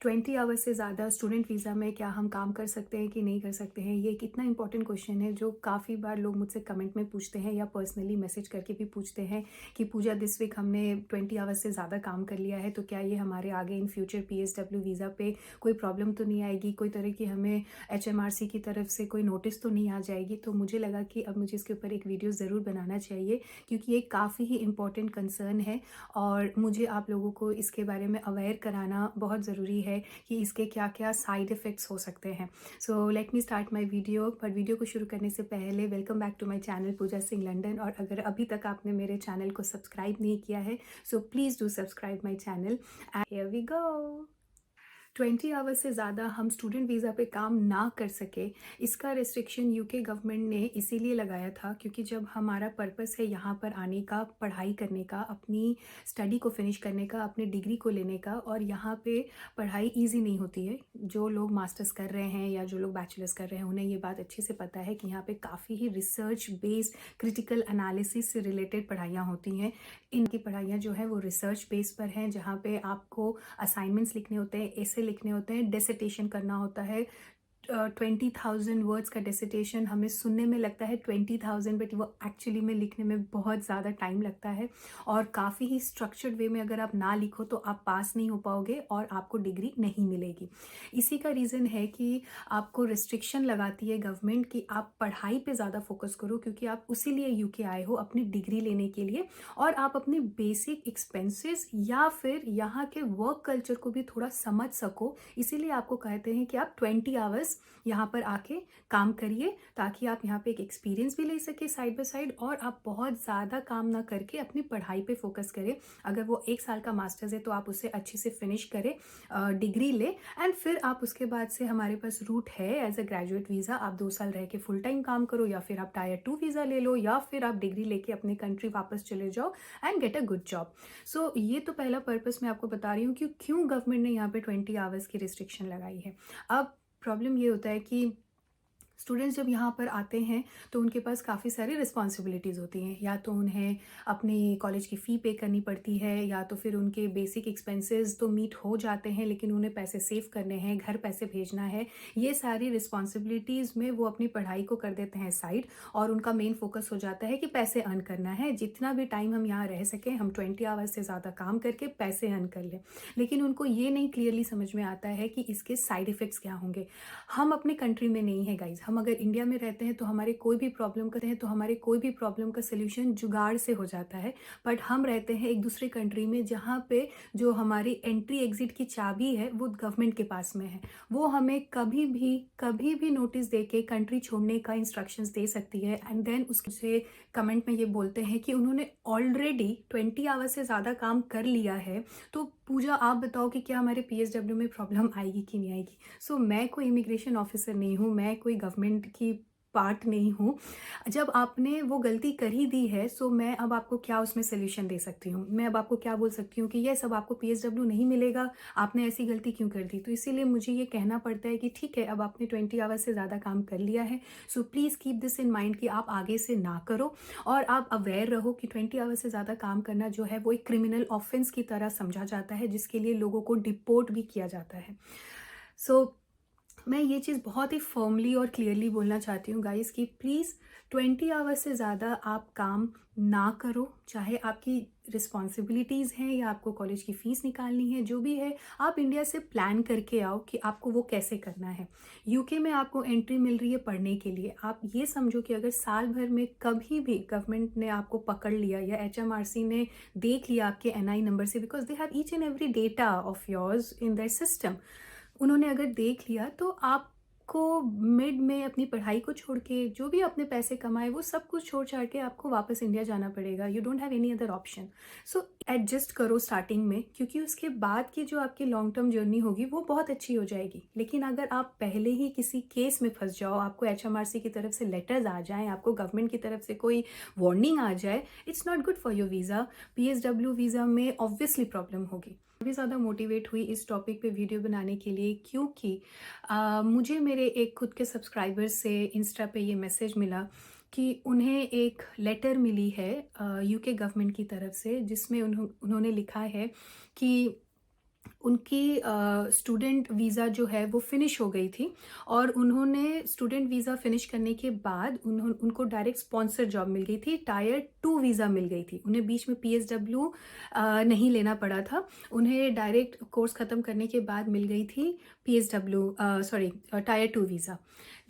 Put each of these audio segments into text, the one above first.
20 hours से ज़्यादा student visa में क्या हम काम कर सकते हैं कि नहीं कर सकते हैं? ये एक इतना इंपॉर्टेंट क्वेश्चन है जो काफ़ी बार लोग मुझसे कमेंट में पूछते हैं या पर्सनली मैसेज करके भी पूछते हैं कि पूजा दिस वीक हमने 20 आवर्स से ज़्यादा काम कर लिया है, तो क्या ये हमारे आगे इन फ्यूचर पीएसडब्ल्यू वीज़ा पे कोई प्रॉब्लम तो नहीं आएगी? कोई तरह की हमें एचएमआरसी की तरफ से कोई नोटिस तो नहीं आ जाएगी? तो मुझे लगा कि अब मुझे इसके ऊपर एक वीडियो ज़रूर बनाना चाहिए, क्योंकि ये काफ़ी ही इंपॉर्टेंट कंसर्न है और मुझे आप लोगों को इसके बारे में अवेयर कराना बहुत ज़रूरी है कि इसके क्या क्या साइड इफ़ेक्ट्स हो सकते हैं। So let me start my video. पर वीडियो को शुरू करने से पहले welcome back to my channel Pooja Singh London. और अगर अभी तक आपने मेरे चैनल को सब्सक्राइब नहीं किया है, so please do subscribe my channel and here we go. 20 hours से ज़्यादा हम स्टूडेंट वीज़ा पे काम ना कर सके, इसका रिस्ट्रिक्शन यूके गवर्नमेंट ने इसीलिए लगाया था क्योंकि जब हमारा पर्पस है यहाँ पर आने का, पढ़ाई करने का, अपनी स्टडी को फिनिश करने का, अपने डिग्री को लेने का, और यहाँ पे पढ़ाई इजी नहीं होती है। जो लोग मास्टर्स कर रहे हैं या जो लोग बैचलर्स कर रहे हैं उन्हें ये बात अच्छे से पता है कि यहाँ पे काफ़ी ही रिसर्च बेस्ड क्रिटिकल एनालिसिस से रिलेटेड पढ़ाइयाँ होती हैं। इनकी पढ़ाइयाँ जो है वो रिसर्च बेस पर हैं, जहाँ पे आपको असाइनमेंट्स लिखने होते हैं, ऐसे लिखने होते हैं, डिसर्टेशन करना होता है। 20,000 वर्ड्स का डिसर्टेशन हमें सुनने में लगता है 20,000, बट वो एक्चुअली में लिखने में बहुत ज़्यादा टाइम लगता है और काफ़ी ही स्ट्रक्चर्ड वे में अगर आप ना लिखो तो आप पास नहीं हो पाओगे और आपको डिग्री नहीं मिलेगी। इसी का रीज़न है कि आपको रिस्ट्रिक्शन लगाती है गवर्नमेंट कि आप पढ़ाई पे ज़्यादा फोकस करो, क्योंकि आप उसी लिए यूके आए हो अपनी डिग्री लेने के लिए, और आप अपने बेसिक एक्सपेंसेस या फिर यहाँ के वर्क कल्चर को भी थोड़ा समझ सको। इसीलिए आपको कहते हैं कि आप 20 आवर्स यहाँ पर आके काम करिए, ताकि आप यहाँ पे एक एक्सपीरियंस भी ले सके साइड बाय साइड, और आप बहुत ज़्यादा काम ना करके अपनी पढ़ाई पे फोकस करें। अगर वो 1 साल का मास्टर्स है तो आप उसे अच्छे से फिनिश करें, डिग्री ले, एंड फिर आप उसके बाद से हमारे पास रूट है एज अ ग्रेजुएट वीज़ा। आप 2 साल रह के फुल टाइम काम करो, या फिर आप टायर 2 वीज़ा ले लो, या फिर आप डिग्री लेके अपने कंट्री वापस चले जाओ and get a good job. So ये तो पहला पर्पस मैं आपको बता रही हूँ कि क्यों गवर्नमेंट ने यहाँ पे 20 आवर्स की रिस्ट्रिक्शन लगाई है। अब प्रॉब्लम ये होता है कि स्टूडेंट्स जब यहाँ पर आते हैं तो उनके पास काफ़ी सारी रिस्पॉन्सिबिलिटीज़ होती हैं। या तो उन्हें अपनी कॉलेज की फ़ी पे करनी पड़ती है, या तो फिर उनके बेसिक एक्सपेंसेस तो मीट हो जाते हैं लेकिन उन्हें पैसे सेव करने हैं, घर पैसे भेजना है। ये सारी रिस्पॉन्सिबिलिटीज़ में वो अपनी पढ़ाई को कर देते हैं साइड, और उनका मेन फोकस हो जाता है कि पैसे अर्न करना है। जितना भी टाइम हम यहाँ रह सकें, हम 20 आवर्स से ज़्यादा काम करके पैसे अर्न कर लें। लेकिन उनको ये नहीं क्लियरली समझ में आता है कि इसके साइड इफ़ेक्ट्स क्या होंगे। हम अपने कंट्री में नहीं है गाइज, हम अगर इंडिया में रहते हैं तो हमारे कोई भी प्रॉब्लम का सल्यूशन जुगाड़ से हो जाता है। बट हम रहते हैं एक दूसरे कंट्री में जहाँ पे जो हमारी एंट्री एग्जिट की चाबी है वो गवर्नमेंट के पास में है। वो हमें कभी भी नोटिस दे के कंट्री छोड़ने का इंस्ट्रक्शंस दे सकती है, एंड देन उससे कमेंट में ये बोलते हैं कि उन्होंने ऑलरेडी 20 आवर्स से ज़्यादा काम कर लिया है। तो पूजा आप बताओ कि क्या हमारे पीएसडब्ल्यू में प्रॉब्लम आएगी कि नहीं आएगी। सो मैं कोई इमिग्रेशन ऑफिसर नहीं हूँ, मैं कोई गवर्नमेंट की पार्ट नहीं हूँ। जब आपने वो गलती कर ही दी है, सो मैं अब आपको क्या उसमें सोल्यूशन दे सकती हूँ? मैं अब आपको क्या बोल सकती हूँ कि ये सब आपको पीएसडब्ल्यू नहीं मिलेगा, आपने ऐसी गलती क्यों कर दी? तो इसीलिए मुझे ये कहना पड़ता है कि ठीक है, अब आपने 20 आवर्स से ज़्यादा काम कर लिया है, so please keep this in mind कि आप आगे से ना करो, और आप अवेयर रहो कि 20 आवर्स से ज़्यादा काम करना जो है वो एक क्रिमिनल ऑफेंस की तरह समझा जाता है, जिसके लिए लोगों को डिपोर्ट भी किया जाता है। सो मैं ये चीज़ बहुत ही फर्मली और क्लियरली बोलना चाहती हूँ गाइस कि प्लीज़ 20 आवर्स से ज़्यादा आप काम ना करो। चाहे आपकी रिस्पॉन्सिबिलिटीज़ हैं या आपको कॉलेज की फ़ीस निकालनी है, जो भी है, आप इंडिया से प्लान करके आओ कि आपको वो कैसे करना है। यूके में आपको एंट्री मिल रही है पढ़ने के लिए। आप ये समझो कि अगर साल भर में कभी भी गवर्नमेंट ने आपको पकड़ लिया या एचएमआरसी ने देख लिया आपके एनआई नंबर से, because they have each and every data of yours in their system, उन्होंने अगर देख लिया तो आपको मिड में अपनी पढ़ाई को छोड़ के, जो भी अपने पैसे कमाए वो सब कुछ छोड़ छाड़ के आपको वापस इंडिया जाना पड़ेगा। You don't have any other option. So adjust करो स्टार्टिंग में, क्योंकि उसके बाद की जो आपकी लॉन्ग टर्म जर्नी होगी वो बहुत अच्छी हो जाएगी। लेकिन अगर आप पहले ही किसी केस में फंस जाओ, आपको एचएमआरसी की तरफ से लेटर्स आ जाएं, आपको गवर्नमेंट की तरफ से कोई वार्निंग आ जाए, it's not good for your visa. PSW visa में ऑब्वियसली प्रॉब्लम होगी। भी ज़्यादा मोटिवेट हुई इस टॉपिक पे वीडियो बनाने के लिए, क्योंकि मुझे मेरे एक खुद के सब्सक्राइबर से इंस्टा पे ये मैसेज मिला कि उन्हें एक लेटर मिली है यूके गवर्नमेंट की तरफ से, जिसमें उन्होंने लिखा है कि उनकी स्टूडेंट वीज़ा जो है वो फ़िनिश हो गई थी और उन्होंने स्टूडेंट वीज़ा फ़िनिश करने के बाद उनको डायरेक्ट स्पॉन्सर जॉब मिल गई थी, टायर 2 वीज़ा मिल गई थी। उन्हें बीच में पीएसडब्ल्यू नहीं लेना पड़ा था। उन्हें डायरेक्ट कोर्स ख़त्म करने के बाद मिल गई थी पीएसडब्ल्यू सॉरी टायर 2 वीज़ा।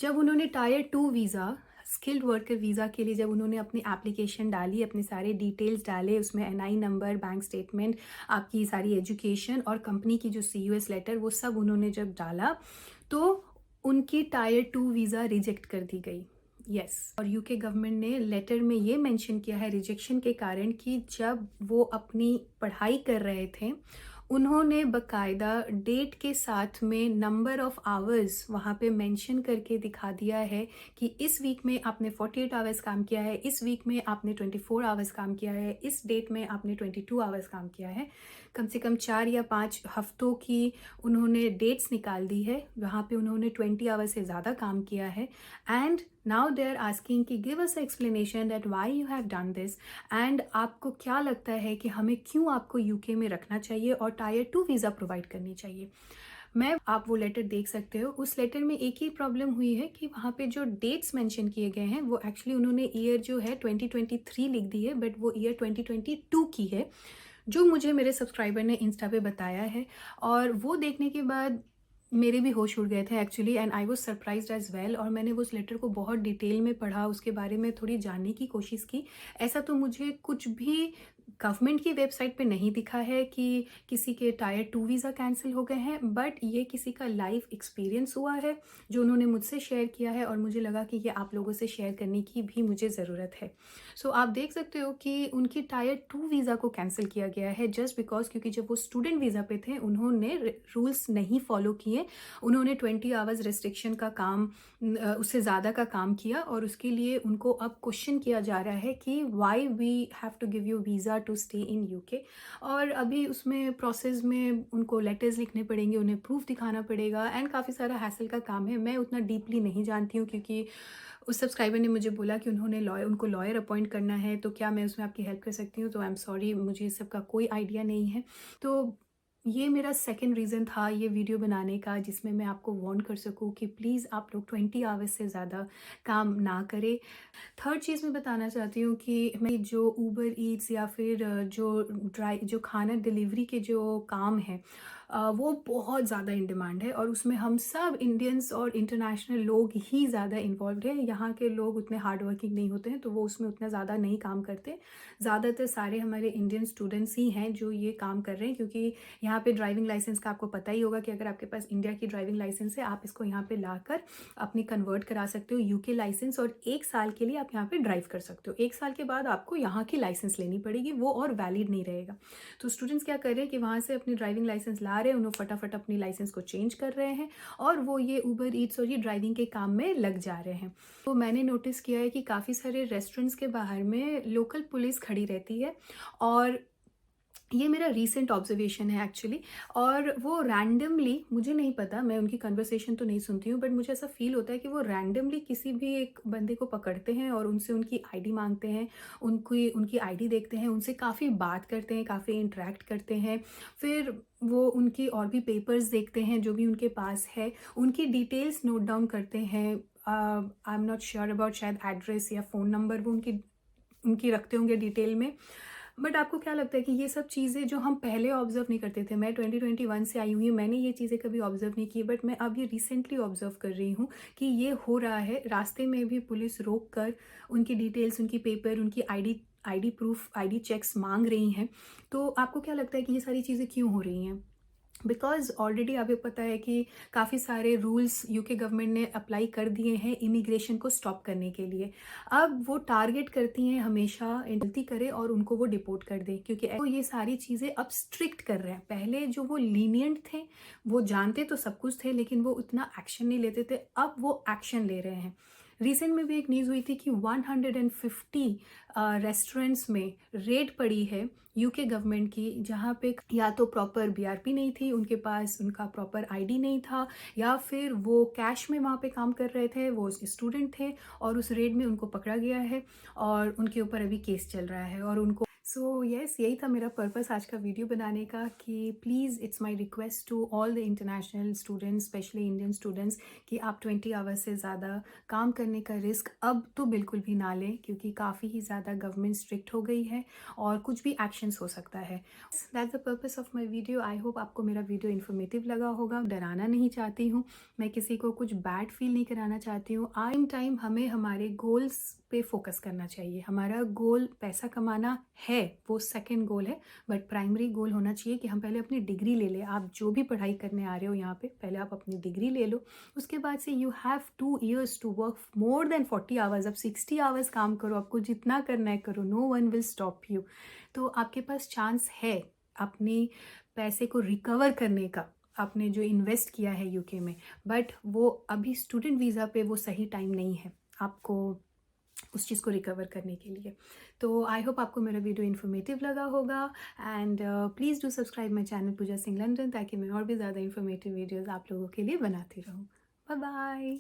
जब उन्होंने tyre 2 visa skilled worker visa के लिए जब उन्होंने अपनी एप्लीकेशन डाली, अपने सारे डिटेल्स डाले, उसमें एनआई नंबर, बैंक स्टेटमेंट, आपकी सारी एजुकेशन और कंपनी की जो सीयूएस लेटर, वो सब उन्होंने जब डाला तो उनकी टायर 2 वीज़ा रिजेक्ट कर दी गई। यस और यूके गवर्नमेंट ने लेटर में ये मेंशन किया है रिजेक्शन के कारण कि जब वो अपनी पढ़ाई कर रहे थे उन्होंने बकायदा डेट के साथ में नंबर ऑफ आवर्स वहाँ पे मेंशन करके दिखा दिया है कि इस वीक में आपने 48 आवर्स काम किया है, इस वीक में आपने 24 आवर्स काम किया है, इस डेट में आपने 22 आवर्स काम किया है। कम से कम 4 या 5 हफ्तों की उन्होंने डेट्स निकाल दी है, वहाँ पे उन्होंने 20 आवर्स से ज़्यादा काम किया है। And now they are asking कि give us explanation that why you have done this and आपको क्या लगता है कि हमें क्यों आपको यूके में रखना चाहिए और टायर 2 वीज़ा प्रोवाइड करनी चाहिए। आप वो लेटर देख सकते हो। उस लेटर में एक ही प्रॉब्लम हुई है कि वहाँ पे जो डेट्स मेंशन किए गए हैं वो एक्चुअली उन्होंने ईयर जो है 2023 लिख दी है, बट वो ईयर 2022 की है, जो मुझे मेरे सब्सक्राइबर ने इंस्टा पे बताया है। और वो देखने के बाद मेरे भी होश उड़ गए थे actually and I was surprised as well. और मैंने उस लेटर को बहुत डिटेल में पढ़ा, उसके बारे में थोड़ी जानने की कोशिश की। ऐसा तो मुझे कुछ भी गवर्नमेंट की वेबसाइट पे नहीं दिखा है कि किसी के टायर 2 वीज़ा कैंसिल हो गए हैं, बट ये किसी का लाइव एक्सपीरियंस हुआ है जो उन्होंने मुझसे शेयर किया है और मुझे लगा कि ये आप लोगों से शेयर करने की भी मुझे ज़रूरत है। सो आप देख सकते हो कि उनकी टायर 2 वीज़ा को कैंसिल किया गया है जस्ट बिकॉज क्योंकि जब वो स्टूडेंट वीज़ा पे थे उन्होंने रूल्स नहीं फॉलो किए। उन्होंने 20 आवर्स रिस्ट्रिक्शन का काम उससे ज़्यादा का काम किया और उसके लिए उनको अब क्वेश्चन किया जा रहा है कि why we have to give you visa to stay in UK. और अभी उसमें प्रोसेस में उनको लेटर्स लिखने पड़ेंगे, उन्हें प्रूफ दिखाना पड़ेगा एंड काफ़ी सारा हैसल का काम है। मैं उतना डीपली नहीं जानती हूँ क्योंकि उस सब्सक्राइबर ने मुझे बोला कि उनको लॉयर अपॉइंट करना है, तो क्या मैं उसमें आपकी हेल्प कर सकती हूँ। तो आई एम सॉरी, मुझे इस सब का कोई आइडिया नहीं है। तो ये मेरा सेकंड रीज़न था ये वीडियो बनाने का, जिसमें मैं आपको वार्न कर सकूं कि प्लीज़ आप लोग 20 आवर्स से ज़्यादा काम ना करें। थर्ड चीज़ मैं बताना चाहती हूँ कि मैं जो ऊबर ईट्स या फिर जो खाना डिलीवरी के जो काम है वो बहुत ज़्यादा इन डिमांड है और उसमें हम सब इंडियंस और इंटरनेशनल लोग ही ज़्यादा इन्वॉल्व हैं। यहाँ के लोग उतने हार्ड वर्किंग नहीं होते हैं तो वो उसमें उतना ज़्यादा नहीं काम करते। ज़्यादातर सारे हमारे इंडियन स्टूडेंट्स ही हैं जो ये काम कर रहे हैं, क्योंकि यहाँ पे ड्राइविंग लाइसेंस का आपको पता ही होगा कि अगर आपके पास इंडिया की ड्राइविंग लाइसेंस है आप इसको यहाँ पे लाकर अपनी कन्वर्ट करा सकते हो यूके लाइसेंस और 1 साल के लिए आप यहाँ पे ड्राइव कर सकते हो। 1 साल के बाद आपको यहाँ की लाइसेंस लेनी पड़ेगी, वो और वैलिड नहीं रहेगा। तो स्टूडेंट्स क्या कर रहे हैं कि वहाँ से अपनी ड्राइविंग लाइसेंस ला रहे हैं, उन्होंने फटाफट अपनी लाइसेंस को चेंज कर रहे हैं और वो ये ऊबर ईट्स और ये ड्राइविंग के काम में लग जा रहे हैं। तो मैंने नोटिस किया है कि काफ़ी सारे रेस्टोरेंट्स के बाहर में लोकल पुलिस खड़ी रहती है और ये मेरा रीसेंट ऑब्जर्वेशन है एक्चुअली। और वो रैंडमली, मुझे नहीं पता, मैं उनकी कन्वर्सेशन तो नहीं सुनती हूँ, बट मुझे ऐसा फील होता है कि वो रैंडमली किसी भी एक बंदे को पकड़ते हैं और उनसे उनकी आईडी मांगते हैं, उनकी आईडी देखते हैं, उनसे काफ़ी बात करते हैं, काफ़ी इंटरेक्ट करते हैं। फिर वो उनकी और भी पेपर्स देखते हैं जो भी उनके पास है, उनकी डिटेल्स नोट डाउन करते हैं। I am not sure about, शायद एड्रेस या फ़ोन नंबर वो उनकी रखते होंगे डिटेल में। बट आपको क्या लगता है कि ये सब चीज़ें जो हम पहले ऑब्जर्व नहीं करते थे, मैं 2021 से आई हुई हूँ, मैंने ये चीज़ें कभी ऑब्जर्व नहीं की, बट मैं अब ये रिसेंटली ऑब्जर्व कर रही हूँ कि ये हो रहा है। रास्ते में भी पुलिस रोक कर उनकी डिटेल्स, उनकी पेपर, उनकी आईडी प्रूफ, आईडी चेक्स मांग रही हैं। तो आपको क्या लगता है कि ये सारी चीज़ें क्यों हो रही हैं? बिकॉज ऑलरेडी आपको पता है कि काफ़ी सारे रूल्स यूके गवर्नमेंट ने अप्लाई कर दिए हैं इमिग्रेशन को स्टॉप करने के लिए। अब वो टारगेट करती हैं हमेशा गलती करे और उनको वो डिपोर्ट कर दे, क्योंकि वो ये सारी चीज़ें अब स्ट्रिक्ट कर रहे हैं। पहले जो वो लीनियंट थे, वो जानते तो सब कुछ थे लेकिन वो उतना एक्शन नहीं लेते थे, अब वो एक्शन ले रहे हैं। रिसेंट में भी एक न्यूज़ हुई थी कि 150 रेस्टोरेंट्स में रेड पड़ी है यूके गवर्नमेंट की, जहाँ पे या तो प्रॉपर बीआरपी नहीं थी, उनके पास उनका प्रॉपर आईडी नहीं था, या फिर वो कैश में वहाँ पे काम कर रहे थे, वो स्टूडेंट थे और उस रेड में उनको पकड़ा गया है और उनके ऊपर अभी केस चल रहा है और उनको सो यस, यही था मेरा पर्पस आज का वीडियो बनाने का कि please it's my request to all the international students, specially Indian students, कि आप 20 आवर्स से ज़्यादा काम करने का रिस्क अब तो बिल्कुल भी ना लें, क्योंकि काफ़ी ही ज़्यादा गवर्नमेंट स्ट्रिक्ट हो गई है और कुछ भी एक्शंस हो सकता है। That's the purpose of my video. I hope आपको मेरा वीडियो इन्फॉर्मेटिव लगा होगा। डराना नहीं चाहती हूँ, मैं किसी को कुछ बैड फील नहीं कराना चाहती हूँ। टाइम हमें हमारे गोल्स पे फोकस करना चाहिए। हमारा गोल पैसा कमाना है, वो सेकंड गोल है, बट प्राइमरी गोल होना चाहिए कि हम पहले अपनी डिग्री ले लें। आप जो भी पढ़ाई करने आ रहे हो यहाँ पे, पहले आप अपनी डिग्री ले लो। उसके बाद से you have 2 years to work more than 40 hours. अब 60 आवर्स काम करो, आपको जितना करना है करो, no one will stop you. तो आपके पास चांस है अपने पैसे को रिकवर करने का, आपने जो इन्वेस्ट किया है यूके में। बट वो अभी स्टूडेंट वीज़ा पे वो सही टाइम नहीं है आपको उस चीज़ को रिकवर करने के लिए। तो आई होप आपको मेरा वीडियो इन्फॉर्मेटिव लगा होगा। And please do subscribe my channel Pooja Singh London, ताकि मैं और भी ज़्यादा इन्फॉर्मेटिव वीडियोज़ आप लोगों के लिए बनाती रहूँ। Bye bye.